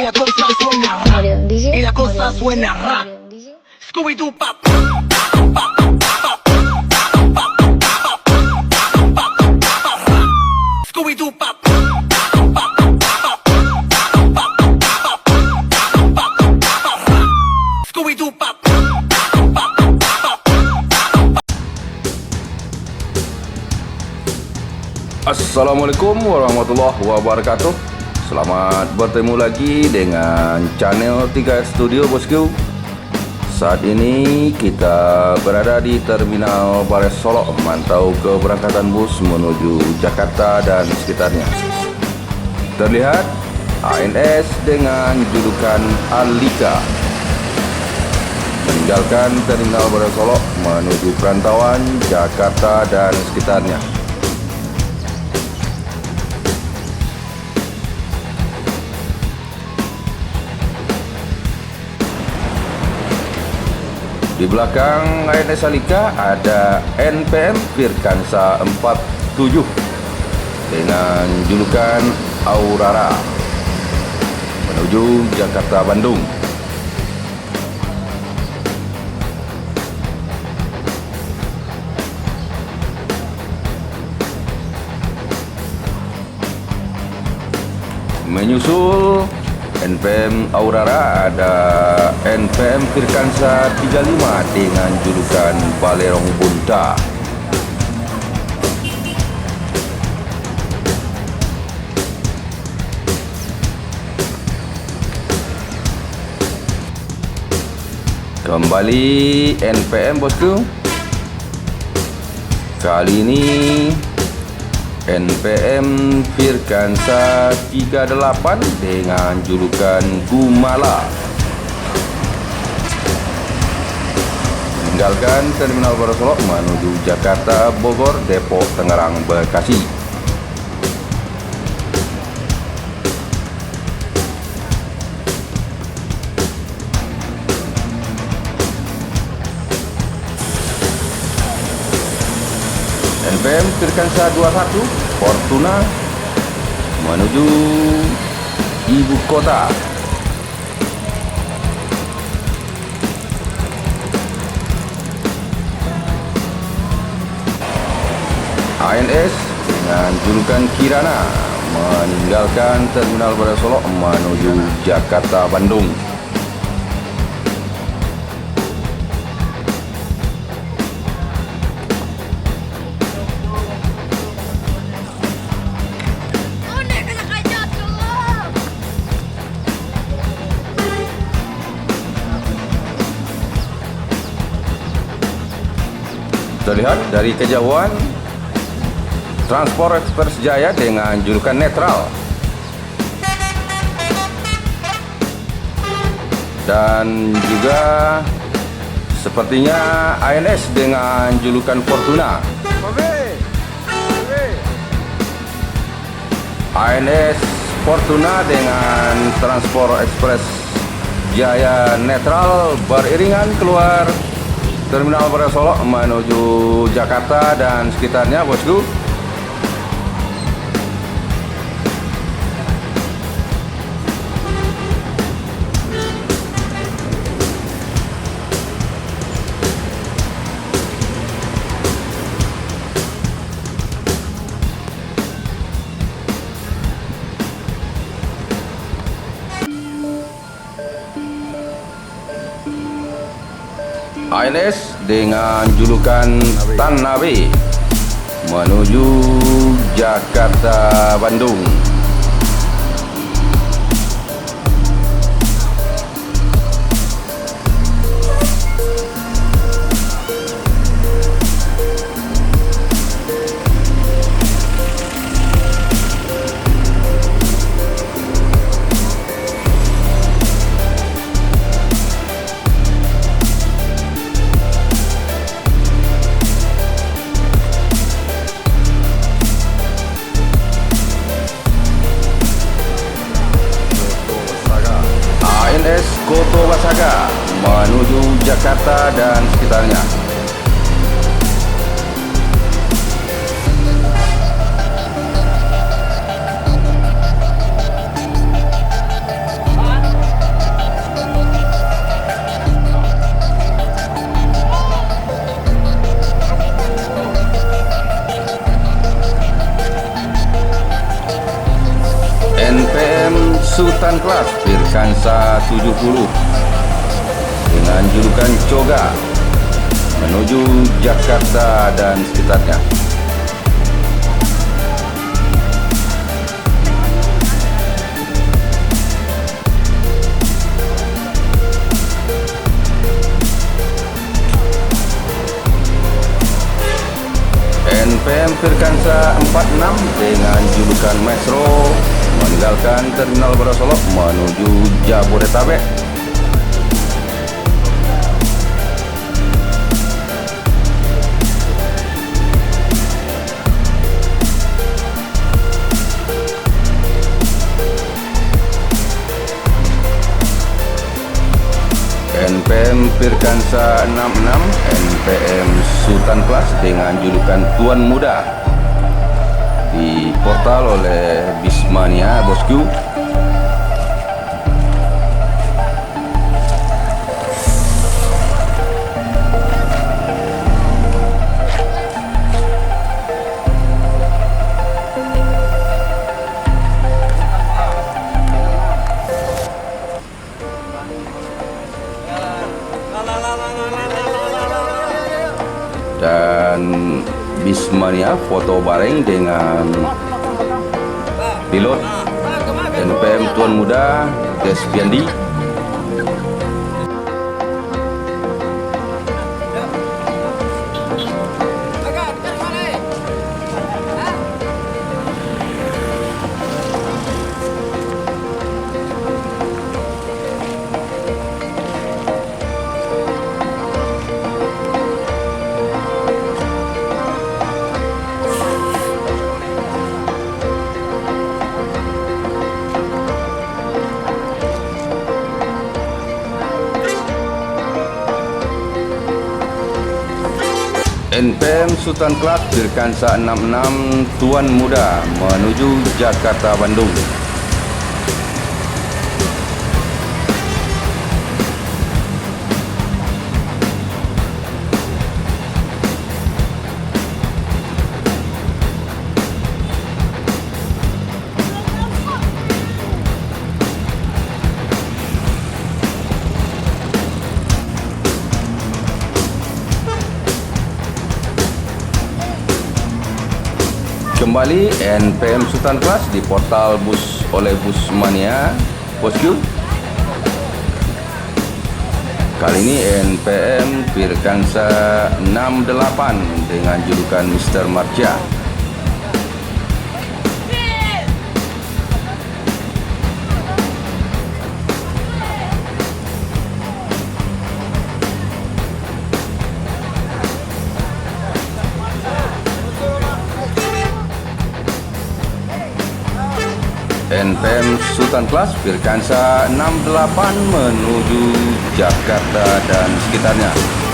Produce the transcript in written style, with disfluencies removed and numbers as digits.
la cosa suena ra, y la cosa suena ra. Scooby-Doo pop. Scooby-Doo pop. Scooby-Doo pop. Assalamualaikum warahmatullahi wabarakatuh. Selamat bertemu lagi dengan channel 3 Studio bosku. Saat ini kita berada di Terminal Bares Solok, memantau keberangkatan bus menuju Jakarta dan sekitarnya. Terlihat ANS dengan julukan Alika meninggalkan Terminal Bares Solok menuju perantauan Jakarta dan sekitarnya. Di belakang ANS Alika ada NPM Firkansa 47 dengan julukan Aurora menuju Jakarta Bandung. Menyusul NPM Aurora ada NPM Firkansa 35 dengan julukan Balerong Bunta. Kembali NPM bosku. Kali ini NPM Firkansa 38 dengan julukan Gumala meninggalkan Terminal Bares Solok menuju Jakarta, Bogor, Depok, Tangerang, Bekasi. NPM Firkansa 21 Fortuna menuju ibu kota. ANS dengan julukan Kirana meninggalkan Terminal Bares Solok menuju Jakarta Bandung. Terlihat dari kejauhan Transport Express Jaya dengan julukan netral dan juga sepertinya ANS dengan julukan Fortuna. ANS Fortuna dengan Transport Express Jaya netral beriringan keluar Terminal Bares Solok menuju Jakarta dan sekitarnya bosku. ANS dengan julukan Tanabe menuju Jakarta Bandung. Koto Wasaga menuju Jakarta dan sekitarnya. Sultan Kelas Firkansa 70 dengan julukan Coga menuju Jakarta dan sekitarnya. NPM Firkansa 46 dengan julukan Metro meninggalkan Terminal Barasolok menuju Jabodetabek. NPM Firkansa 66 NPM Sultan Kelas dengan julukan Tuan Muda di portal oleh Bismania bosku. Dan Bismania foto bareng dengan pilot NPM Tuan Muda Despiandi. NPM Sultan Kelas Firkansa 66 Tuan Muda menuju Jakarta Bandung. Kembali NPM Sultan Kelas di portal bus oleh Busmania bosku. Kali ini NPM Firkansa 68 dengan julukan Mr. Marja. NPM Sultan Kelas Firkansa 68 menuju Jakarta dan sekitarnya.